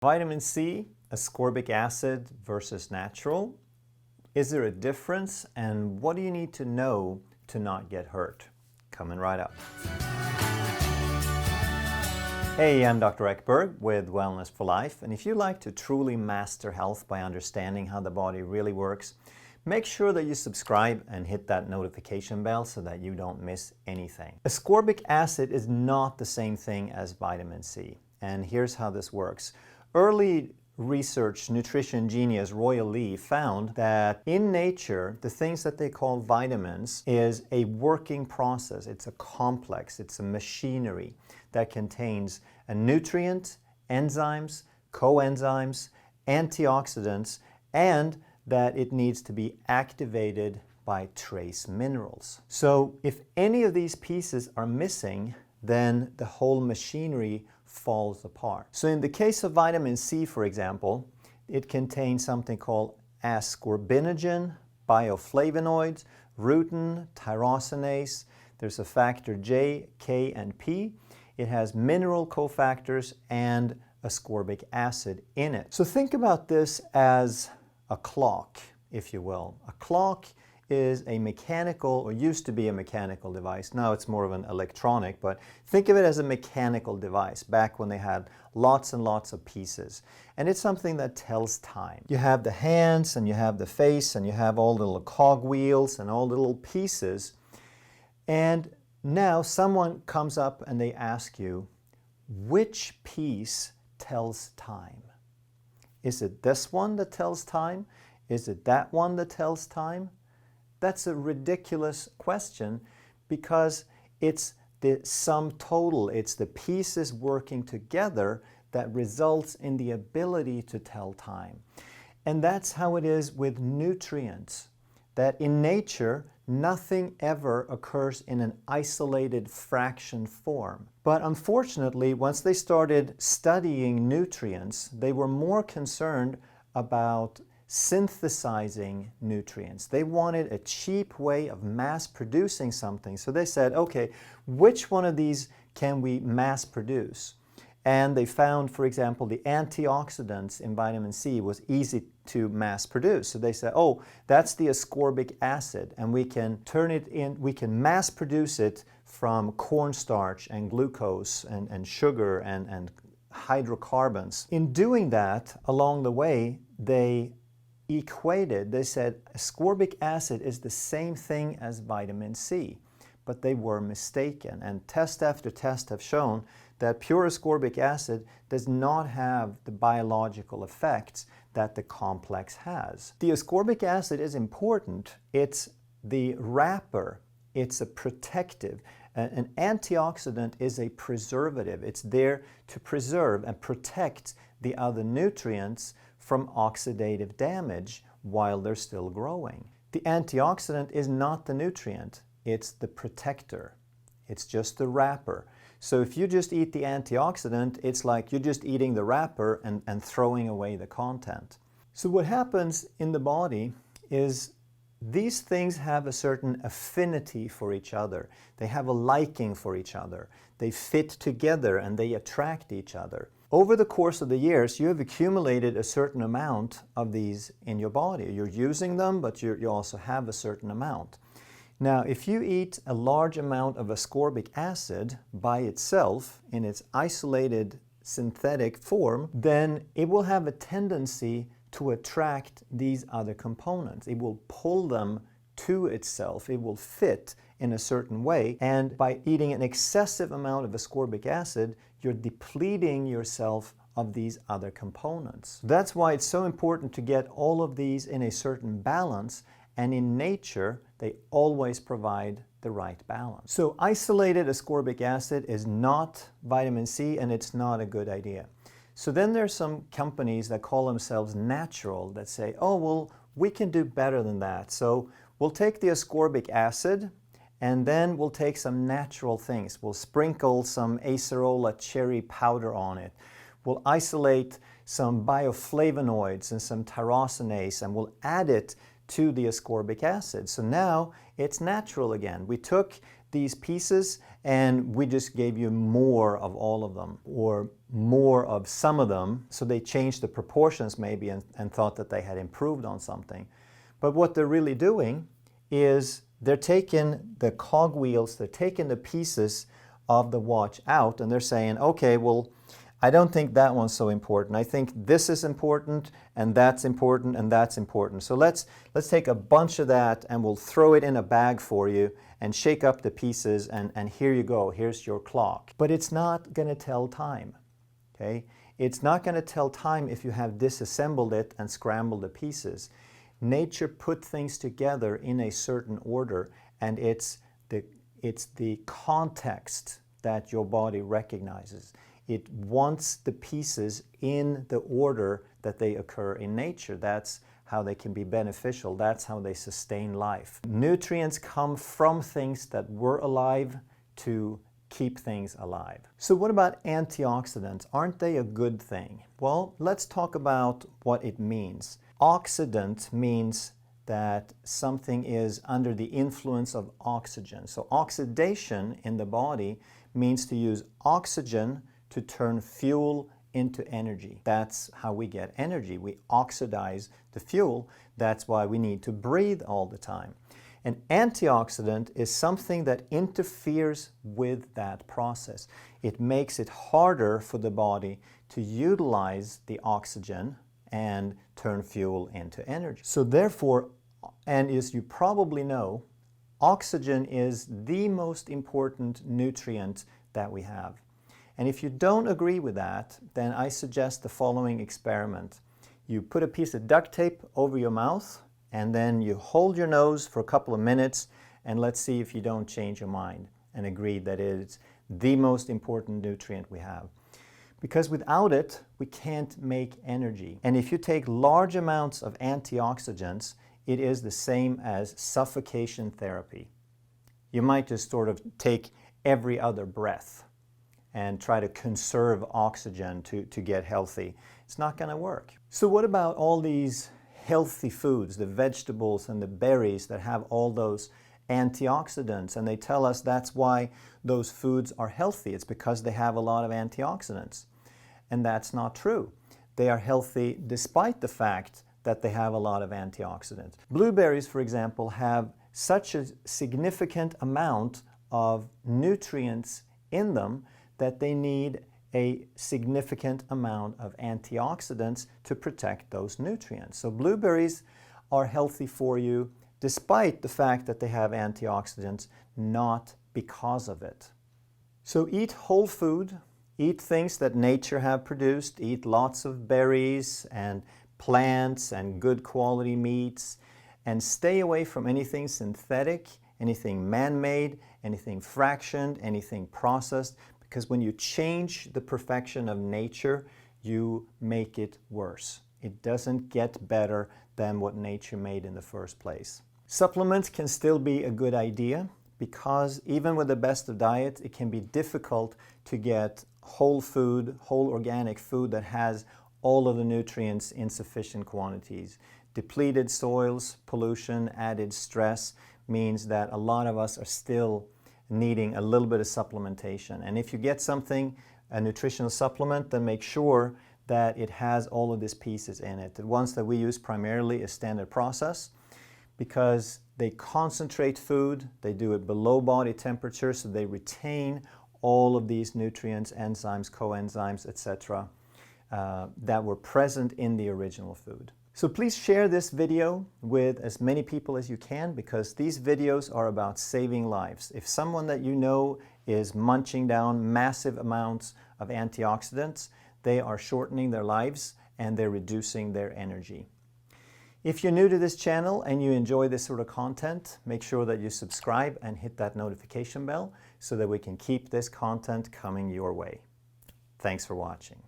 Vitamin C, ascorbic acid versus natural. Is there a difference, and what do you need to know to not get hurt? Coming right up. Hey, I'm Dr. Ekberg with Wellness for Life, and if you like to truly master health by understanding how the body really works, make sure that you subscribe and hit that notification bell so that you don't miss anything. Ascorbic acid is not the same thing as vitamin C, and here's how this works. Early research nutrition genius Royal Lee found that in nature, the things that they call vitamins is a working process. It's a complex, it's a machinery that contains a nutrient, enzymes, coenzymes, antioxidants, and that it needs to be activated by trace minerals. So if any of these pieces are missing, then the whole machinery falls apart. So in the case of vitamin C, for example, it contains something called ascorbinogen, bioflavonoids, rutin, tyrosinase. There's a factor J, K, and P. It has mineral cofactors and ascorbic acid in it. So think about this as a clock, if you will. A clock is a mechanical, or used to be a mechanical device. Now it's more of an electronic, but think of it as a mechanical device back when they had lots and lots of pieces. And it's something that tells time. You have the hands, and you have the face, and you have all the little cog wheels and all the little pieces. And now someone comes up and they ask you, which piece tells time? Is it this one that tells time? Is it that one that tells time? That's a ridiculous question because it's the sum total, it's the pieces working together that results in the ability to tell time. And that's how it is with nutrients, that in nature, nothing ever occurs in an isolated fraction form. But unfortunately, once they started studying nutrients, they were more concerned about synthesizing nutrients. They wanted a cheap way of mass producing something. So they said, okay, which one of these can we mass produce? And they found, for example, the antioxidants in vitamin C was easy to mass produce. So they said, oh, that's the ascorbic acid, and we can turn it in, we can mass produce it from cornstarch and glucose and sugar and hydrocarbons. In doing that, along the way, they said ascorbic acid is the same thing as vitamin C, but they were mistaken. And test after test have shown that pure ascorbic acid does not have the biological effects that the complex has. The ascorbic acid is important. It's the wrapper. It's a protective. An antioxidant is a preservative. It's there to preserve and protect the other nutrients from oxidative damage while they're still growing. The antioxidant is not the nutrient, it's the protector. It's just the wrapper. So if you just eat the antioxidant, it's like you're just eating the wrapper and throwing away the content. So what happens in the body is these things have a certain affinity for each other. They have a liking for each other. They fit together and they attract each other. Over the course of the years, you have accumulated a certain amount of these in your body. You're using them, but you also have a certain amount. Now, if you eat a large amount of ascorbic acid by itself in its isolated synthetic form, then it will have a tendency to attract these other components. It will pull them to itself. It will fit in a certain way. And by eating an excessive amount of ascorbic acid, you're depleting yourself of these other components. That's why it's so important to get all of these in a certain balance, and in nature, they always provide the right balance. So isolated ascorbic acid is not vitamin C, and it's not a good idea. So then there's some companies that call themselves natural that say, oh, well, we can do better than that. So we'll take the ascorbic acid, and then we'll take some natural things. We'll sprinkle some acerola cherry powder on it. We'll isolate some bioflavonoids and some tyrosinase, and we'll add it to the ascorbic acid. So now it's natural again. We took these pieces and we just gave you more of all of them or more of some of them. So they changed the proportions maybe and thought that they had improved on something. But what they're really doing is they're taking the cogwheels, they're taking the pieces of the watch out, and they're saying, okay, well, I don't think that one's so important. I think this is important, and that's important, and that's important. So let's take a bunch of that, and we'll throw it in a bag for you, and shake up the pieces, and here you go. Here's your clock. But it's not going to tell time, okay? It's not going to tell time if you have disassembled it and scrambled the pieces. Nature put things together in a certain order, and it's the context that your body recognizes. It wants the pieces in the order that they occur in nature. That's how they can be beneficial. That's how they sustain life. Nutrients come from things that were alive to keep things alive. So what about antioxidants? Aren't they a good thing? Well, let's talk about what it means. Oxidant means that something is under the influence of oxygen. So oxidation in the body means to use oxygen to turn fuel into energy. That's how we get energy. We oxidize the fuel. That's why we need to breathe all the time. An antioxidant is something that interferes with that process. It makes it harder for the body to utilize the oxygen and turn fuel into energy. So therefore, and as you probably know, oxygen is the most important nutrient that we have. And if you don't agree with that, then I suggest the following experiment. You put a piece of duct tape over your mouth, and then you hold your nose for a couple of minutes, and let's see if you don't change your mind and agree that it's the most important nutrient we have. Because without it, we can't make energy. And if you take large amounts of antioxidants, it is the same as suffocation therapy. You might just sort of take every other breath and try to conserve oxygen to get healthy. It's not going to work. So what about all these healthy foods, the vegetables and the berries that have all those antioxidants? And they tell us that's why those foods are healthy. It's because they have a lot of antioxidants. And that's not true. They are healthy despite the fact that they have a lot of antioxidants. Blueberries, for example, have such a significant amount of nutrients in them that they need a significant amount of antioxidants to protect those nutrients. So blueberries are healthy for you despite the fact that they have antioxidants, not because of it. So eat whole food, eat things that nature have produced, eat lots of berries and plants and good quality meats, and stay away from anything synthetic, anything man-made, anything fractioned, anything processed, because when you change the perfection of nature, you make it worse. It doesn't get better than what nature made in the first place. Supplements can still be a good idea because even with the best of diet, it can be difficult to get whole food, whole organic food that has all of the nutrients in sufficient quantities. Depleted soils, pollution, added stress means that a lot of us are still needing a little bit of supplementation. And if you get something, a nutritional supplement, then make sure that it has all of these pieces in it. The ones that we use primarily is standard process because they concentrate food, they do it below body temperature, so they retain all of these nutrients, enzymes, coenzymes, etc. That were present in the original food. So please share this video with as many people as you can because these videos are about saving lives. If someone that you know is munching down massive amounts of antioxidants, they are shortening their lives and they're reducing their energy. If you're new to this channel and you enjoy this sort of content, make sure that you subscribe and hit that notification bell so that we can keep this content coming your way. Thanks for watching.